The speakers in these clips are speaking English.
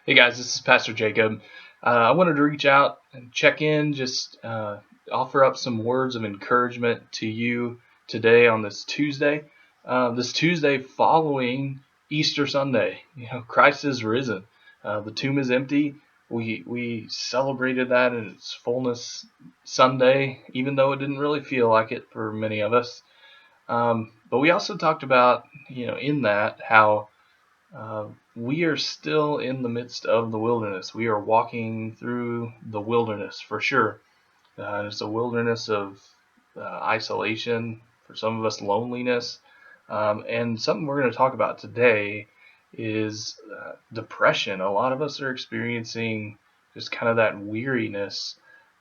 Hey guys, this is Pastor Jacob. I wanted to reach out and check in, just offer up some words of encouragement to you today on this Tuesday. This Tuesday following Easter Sunday. Christ is risen. The tomb is empty. We celebrated that in its fullness Sunday, even though it didn't really feel like it for many of us. But we also talked about, in that how we are still in the midst of the wilderness. We are walking through the wilderness for sure. It's a wilderness of isolation, for some of us, loneliness. And something we're going to talk about today is depression. A lot of us are experiencing just kind of that weariness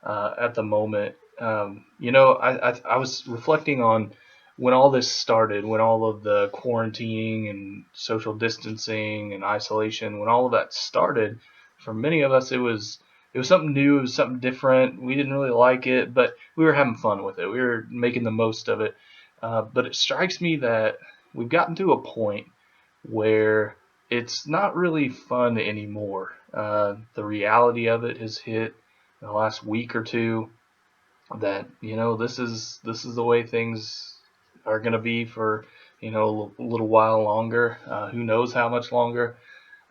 at the moment. I was reflecting on when all this started, when all of the quarantining and social distancing and isolation, when all of that started. For many of us, it was something new, it was something different. We didn't really like it, but we were having fun with it. We were making the most of it. But it strikes me that we've gotten to a point where it's not really fun anymore. The reality of it has hit in the last week or two that this is the way things are going to be for a little while longer. Who knows how much longer?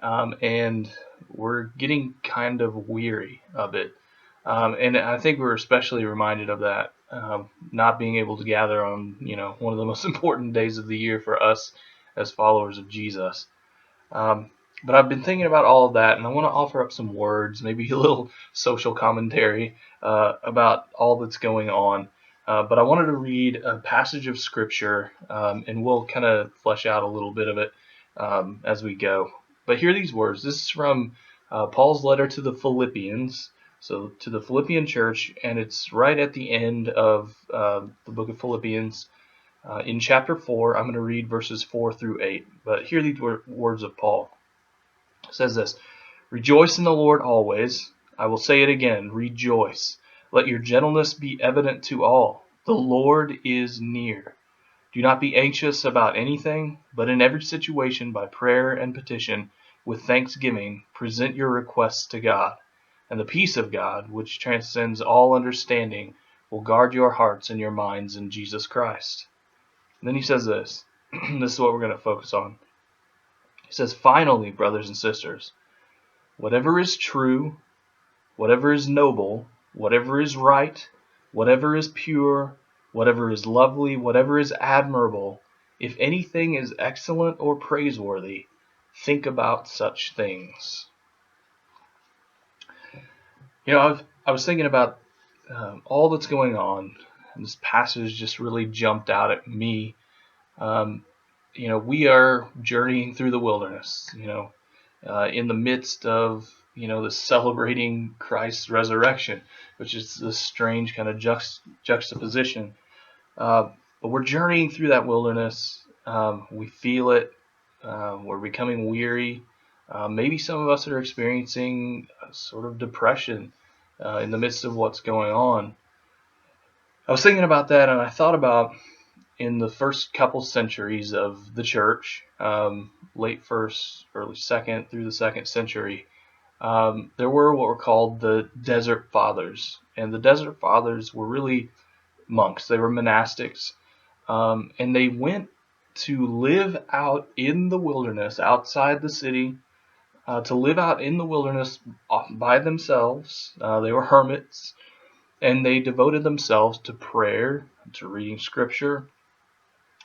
And we're getting kind of weary of it. And I think we're especially reminded of that, not being able to gather on, one of the most important days of the year for us as followers of Jesus. But I've been thinking about all of that, and I want to offer up some words, maybe a little social commentary about all that's going on. But I wanted to read a passage of Scripture, and we'll kind of flesh out a little bit of it as we go. But hear these words. This is from Paul's letter to the Philippians, so to the Philippian church, and it's right at the end of the book of Philippians. In chapter 4, I'm going to read verses 4 through 8. But hear these words of Paul. It says this: "Rejoice in the Lord always. I will say it again, rejoice. Let your gentleness be evident to all. The Lord is near. Do not be anxious about anything, but in every situation by prayer and petition, with thanksgiving, present your requests to God. And the peace of God, which transcends all understanding, will guard your hearts and your minds in Jesus Christ." And then he says this. This is what we're going to focus on. He says, "Finally, brothers and sisters, whatever is true, whatever is noble, whatever is right, whatever is pure, whatever is lovely, whatever is admirable, if anything is excellent or praiseworthy, think about such things." I was thinking about all that's going on, and this passage just really jumped out at me. We are journeying through the wilderness, in the midst of, this celebrating Christ's resurrection, which is this strange kind of juxtaposition. But we're journeying through that wilderness. We feel it. We're becoming weary. Maybe some of us are experiencing a sort of depression in the midst of what's going on. I was thinking about that, and I thought about in the first couple centuries of the church, late first, early second, through the second century, there were what were called the Desert Fathers. And the Desert Fathers were really monks. They were monastics. And they went to live out in the wilderness, outside the city, to live out in the wilderness by themselves. They were hermits. And they devoted themselves to prayer, to reading scripture.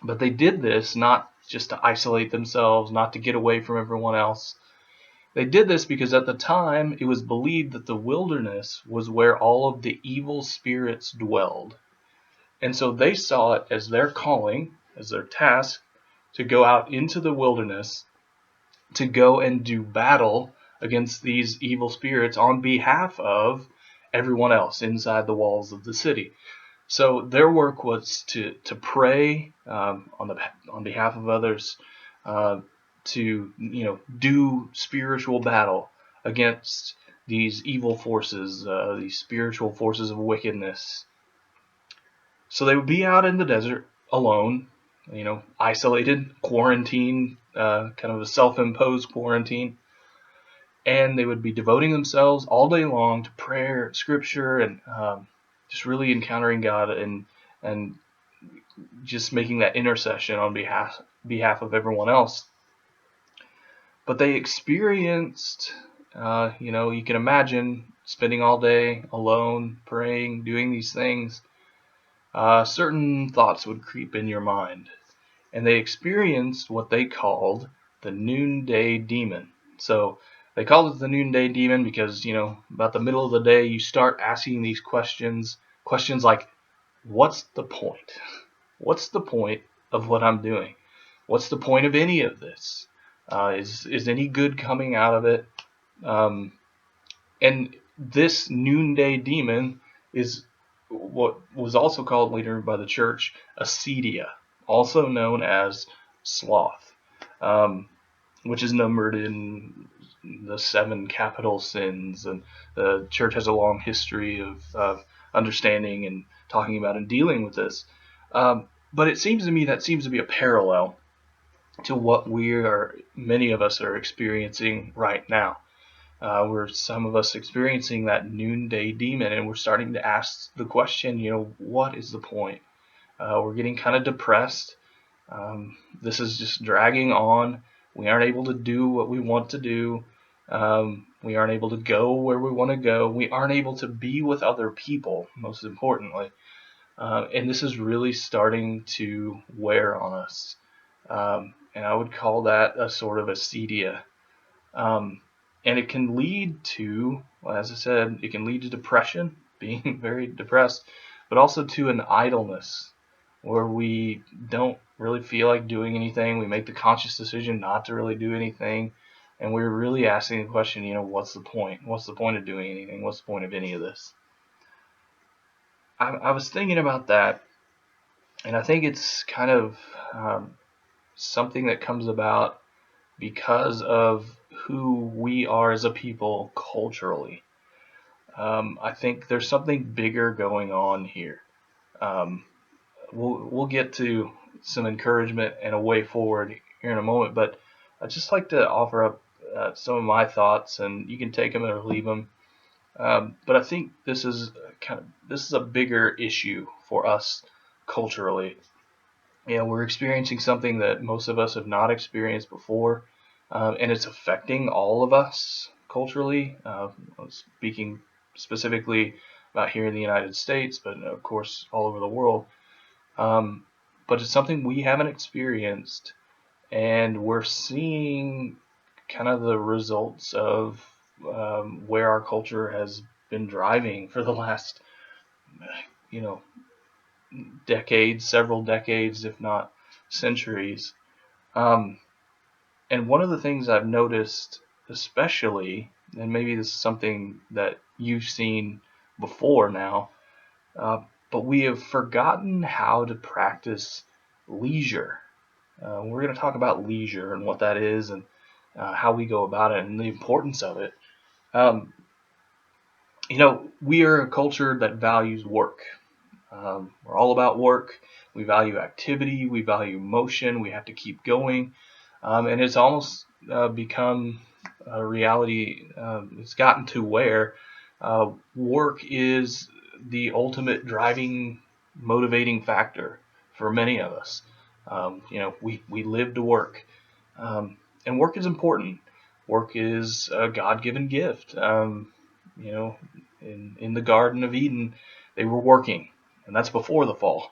But they did this not just to isolate themselves, not to get away from everyone else. They did this because at the time it was believed that the wilderness was where all of the evil spirits dwelled. And so they saw it as their calling, as their task, to go out into the wilderness, to go and do battle against these evil spirits on behalf of everyone else inside the walls of the city. So their work was to pray on behalf of others, to do spiritual battle against these evil forces, these spiritual forces of wickedness. So they would be out in the desert alone, isolated, quarantined, kind of a self-imposed quarantine. and they would be devoting themselves all day long to prayer, scripture, and just really encountering God and just making that intercession on behalf of everyone else. But they experienced, you can imagine spending all day alone, praying, doing these things. Certain thoughts would creep in your mind, and they experienced what they called the noonday demon. So they called it the noonday demon because, about the middle of the day, you start asking these questions like, what's the point? What's the point of what I'm doing? What's the point of any of this? Is any good coming out of it? Um, and this noonday demon is what was also called later by the church acedia, also known as sloth, um, which is numbered in the 7 capital sins. And the church has a long history of understanding and talking about and dealing with this. But it seems to me that seems to be a parallel to what many of us are experiencing right now. We're some of us experiencing that noonday demon, and we're starting to ask the question, what is the point? We're getting kind of depressed. This is just dragging on. We aren't able to do what we want to do. We aren't able to go where we want to go. We aren't able to be with other people, most importantly. And this is really starting to wear on us. And I would call that a sort of acedia. Um, and it can lead to, well, as I said, it can lead to depression, being very depressed, but also to an idleness where we don't really feel like doing anything. We make the conscious decision not to really do anything. And we're really asking the question, what's the point? What's the point of doing anything? What's the point of any of this? I was thinking about that, and I think it's kind of something that comes about because of who we are as a people culturally. I think there's something bigger going on here. Um, we'll get to some encouragement and a way forward here in a moment, but I'd just like to offer up some of my thoughts, and you can take them or leave them. But I think this is a bigger issue for us culturally. We're experiencing something that most of us have not experienced before, and it's affecting all of us culturally. Speaking specifically about here in the United States, but of course all over the world. Um, but it's something we haven't experienced, and we're seeing kind of the results of where our culture has been driving for the last, you know, decades, several decades, if not centuries. Um, and one of the things I've noticed, especially, and maybe this is something that you've seen before now, but we have forgotten how to practice leisure. We're going to talk about leisure and what that is, and how we go about it and the importance of it. Um, we are a culture that values work. We're all about work. We value activity. We value motion. We have to keep going. And it's almost become a reality. It's gotten to where work is the ultimate driving, motivating factor for many of us. We live to work. And work is important. Work is a God-given gift. In the Garden of Eden, they were working, and that's before the fall.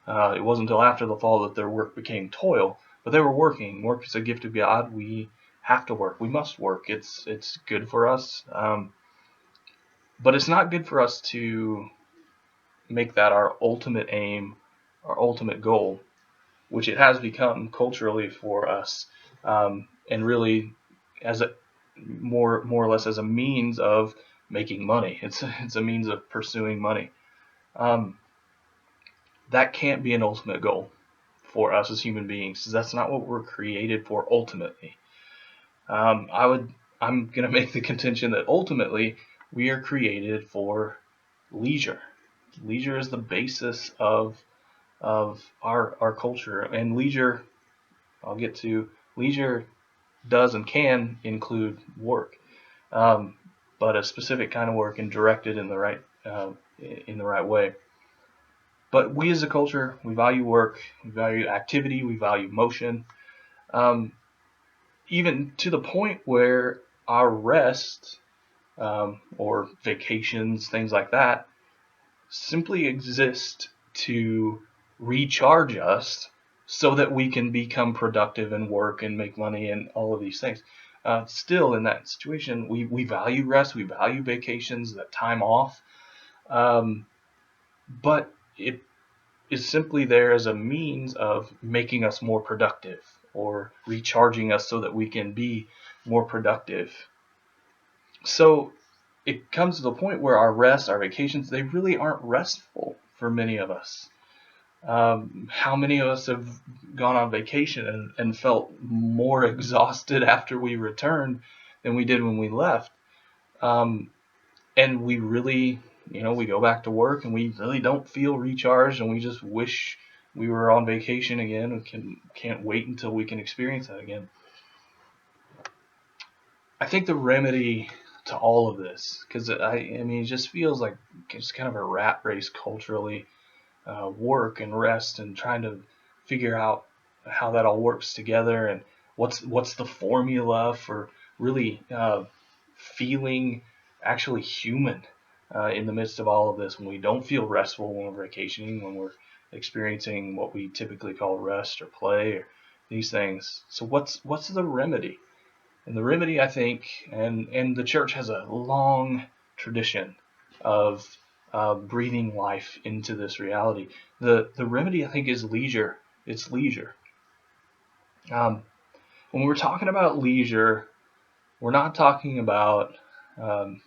It wasn't until after the fall that their work became toil, but they were working. Work is a gift of God. We have to work. We must work. It's good for us, but it's not good for us to make that our ultimate aim, our ultimate goal, which it has become culturally for us, and really as a more or less as a means of making money. It's a means of pursuing money. Um, that can't be an ultimate goal for us as human beings. That's not what we're created for ultimately. I'm gonna make the contention that ultimately we are created for leisure. Leisure is the basis of our culture, and I'll get to leisure does and can include work. but a specific kind of work and directed in the right way. But we as a culture, we value work, we value activity, we value motion, um, even to the point where our rest or vacations, things like that, simply exist to recharge us so that we can become productive and work and make money and all of these things. Still, in that situation, we value rest, we value vacations, that time off, um, but it is simply there as a means of making us more productive or recharging us so that we can be more productive. So it comes to the point where our rest, our vacations, they really aren't restful for many of us. How many of us have gone on vacation and felt more exhausted after we returned than we did when we left? Um, and we really, we go back to work and we really don't feel recharged, and we just wish we were on vacation again. We can't wait until we can experience that again. I think the remedy to all of this, because I mean, it just feels like it's kind of a rat race culturally, work and rest and trying to figure out how that all works together, and what's the formula for really feeling actually human in the midst of all of this, when we don't feel restful, when we're vacationing, when we're experiencing what we typically call rest or play or these things. So what's the remedy? And the remedy, I think, and the church has a long tradition of breathing life into this reality. The remedy, I think, is leisure. It's leisure. Um, when we're talking about leisure, we're not talking about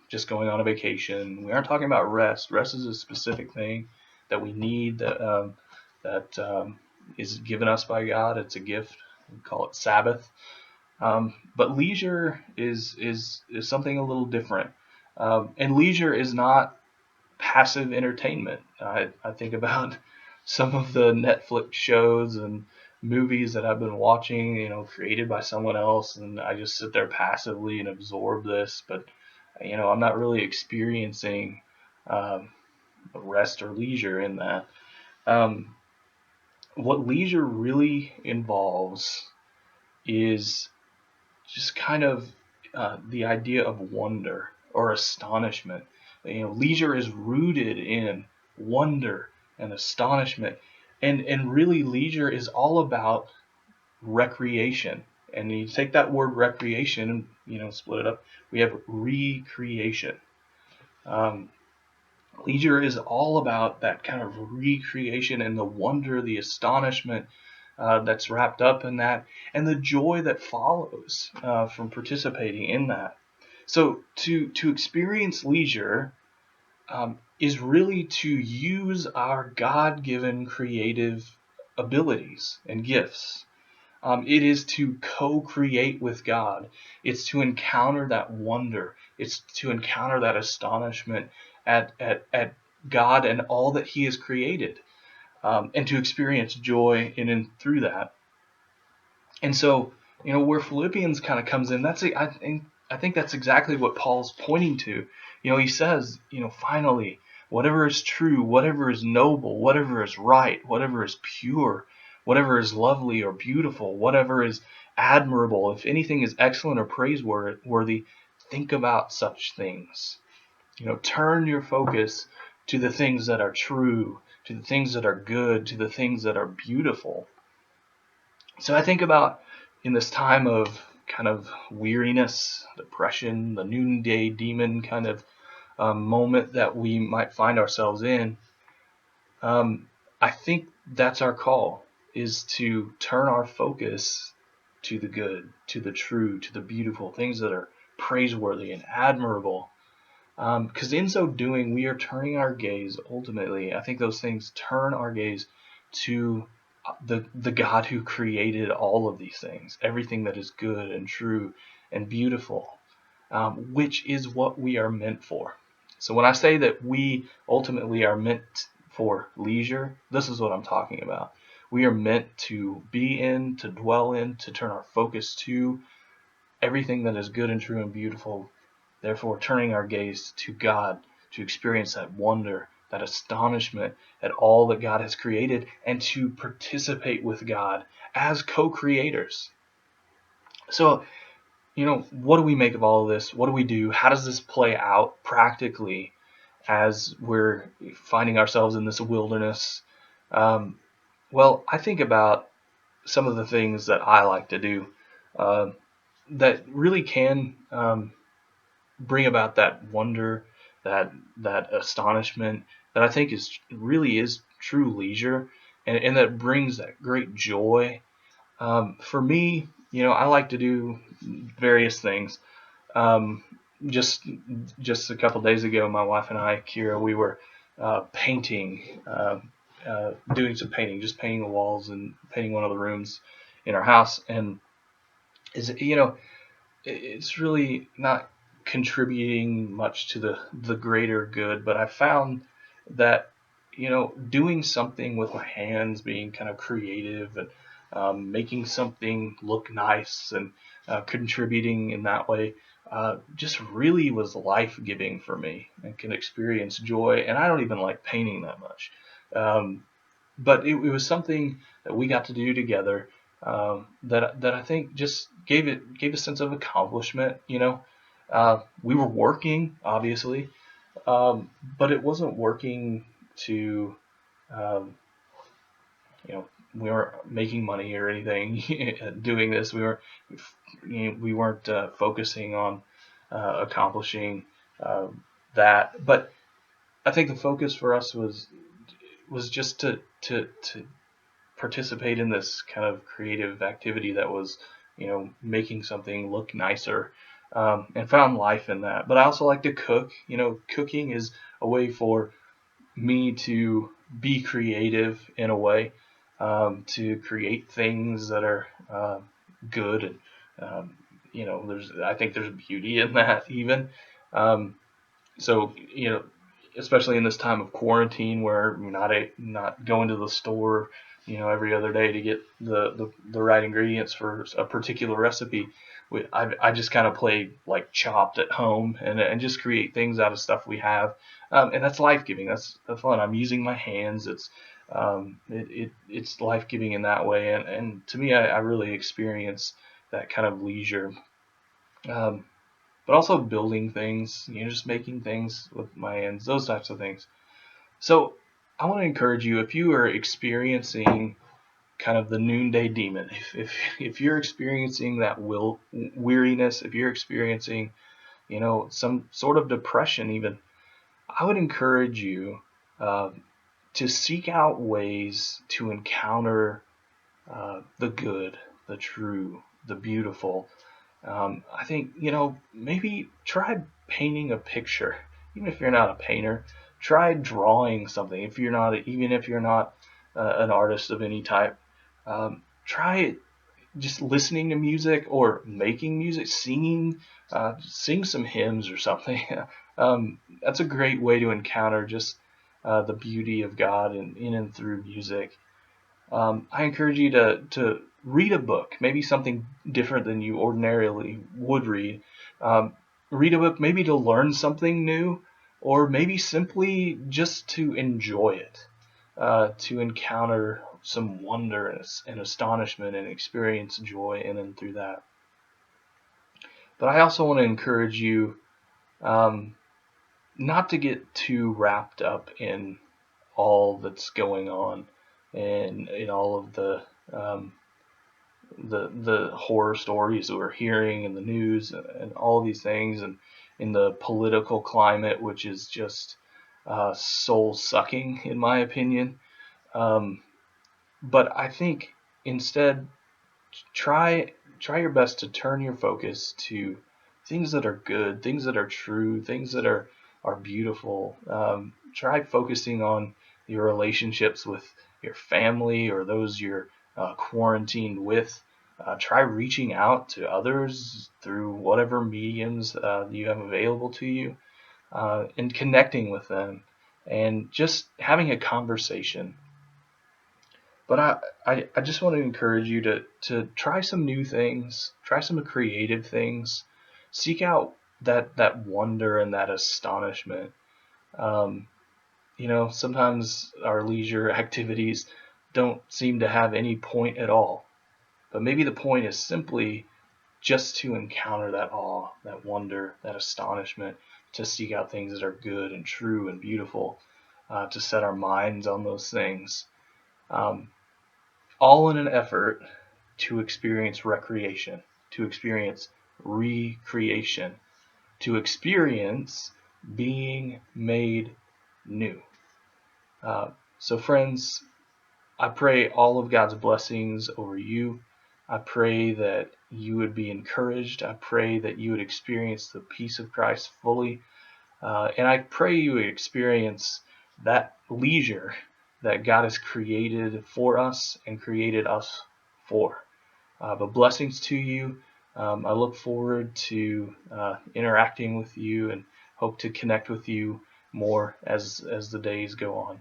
just going on a vacation. We aren't talking about rest. Rest is a specific thing that we need, that is given us by God. It's a gift. We call it Sabbath. But leisure is something a little different. And leisure is not passive entertainment. I think about some of the Netflix shows and movies that I've been watching, created by someone else, and I just sit there passively and absorb this. But I'm not really experiencing um, rest or leisure in that. Um, what leisure really involves is just kind of the idea of wonder or astonishment. Leisure is rooted in wonder and astonishment, and really leisure is all about recreation. And you take that word recreation and split it up. We have recreation. Um, Leisure is all about that kind of recreation and the wonder, the astonishment that's wrapped up in that, and the joy that follows from participating in that. So to experience leisure is really to use our God-given creative abilities and gifts. It is to co-create with God. It's to encounter that wonder. It's to encounter that astonishment at God and all that He has created, and to experience joy in and through that. And so, where Philippians kind of comes in, I think that's exactly what Paul's pointing to. He says, finally, whatever is true, whatever is noble, whatever is right, whatever is pure, whatever is lovely or beautiful, whatever is admirable, if anything is excellent or praiseworthy, think about such things. Turn your focus to the things that are true, to the things that are good, to the things that are beautiful. So I think about, in this time of kind of weariness, depression, the noonday demon kind of moment that we might find ourselves in, I think that's our call, is to turn our focus to the good, to the true, to the beautiful, things that are praiseworthy and admirable. Because in so doing, we are turning our gaze, ultimately, I think those things turn our gaze to the God who created all of these things, everything that is good and true and beautiful, which is what we are meant for. So when I say that we ultimately are meant for leisure, this is what I'm talking about. We are meant to be in, to dwell in, to turn our focus to everything that is good and true and beautiful, Therefore, turning our gaze to God to experience that wonder, that astonishment at all that God has created, and to participate with God as co-creators. So, what do we make of all of this? What do we do? How does this play out practically as we're finding ourselves in this wilderness? Well, I think about some of the things that I like to do uh, that really can bring about that wonder, that astonishment that I think is true leisure, and that brings that great joy. For me, I like to do various things. Um, just just a couple days ago, my wife and I, Kira, we were painting, doing some painting, just painting the walls and painting one of the rooms in our house. And is it's really not contributing much to the greater good, but I found that doing something with my hands, being kind of creative and making something look nice and contributing in that way, just really was life giving for me and can experience joy. And I don't even like painting that much. Um, but it was something that we got to do together, that I think just gave a sense of accomplishment. We were working obviously, but it wasn't working to um, we weren't making money or anything doing this. We weren't focusing on accomplishing uh, that, but I think the focus for us was just to participate in this kind of creative activity that was, making something look nicer, and found life in that. But I also like to cook. Cooking is a way for me to be creative in a way, to create things that are good, and I think there's beauty in that even. Um, so especially in this time of quarantine where you're not going to the store every other day to get the right ingredients for a particular recipe. I just kind of play like Chopped at home, and just create things out of stuff we have, and that's life giving. That's fun. I'm using my hands. It's life giving in that way, and to me, I really experience that kind of leisure. Um, but also building things, just making things with my hands, those types of things. So I want to encourage you, if you are experiencing kind of the noonday demon, if you're experiencing that weariness, if you're experiencing, some sort of depression even, I would encourage you uh, to seek out ways to encounter the good, the true, the beautiful. I think, maybe try painting a picture. Even if you're not a painter, try drawing something. Even if you're not an artist of any type, try just listening to music or making music, singing, sing some hymns or something. That's a great way to encounter just the beauty of God in and through music. I encourage you to read a book, maybe something different than you ordinarily would read. Um, Read a book maybe to learn something new, or maybe simply just to enjoy it, to encounter some wonder and astonishment and experience joy in and through that. But I also want to encourage you um, not to get too wrapped up in all that's going on and in all of um, the horror stories that we're hearing in the news and all these things, and in the political climate, which is just soul sucking in my opinion. Um, but I think instead try your best to turn your focus to things that are good, things that are true, things that are beautiful. Try focusing on your relationships with your family or those you're quarantined with. Try reaching out to others through whatever mediums you have available to you, and connecting with them and just having a conversation. But I just want to encourage you to try some new things, try some creative things, seek out that wonder and that astonishment. Um, sometimes our leisure activities don't seem to have any point at all, but maybe the point is simply just to encounter that awe, that wonder, that astonishment, to seek out things that are good and true and beautiful, to set our minds on those things, um, all in an effort to experience recreation, to experience recreation, to experience being made new. Uh, so, friends, I pray all of God's blessings over you. I pray that you would be encouraged. I pray that you would experience the peace of Christ fully. And I pray you would experience that leisure that God has created for us and created us for. But blessings to you. I look forward to interacting with you and hope to connect with you more as the days go on.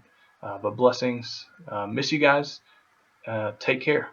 But blessings. Miss you guys. Take care.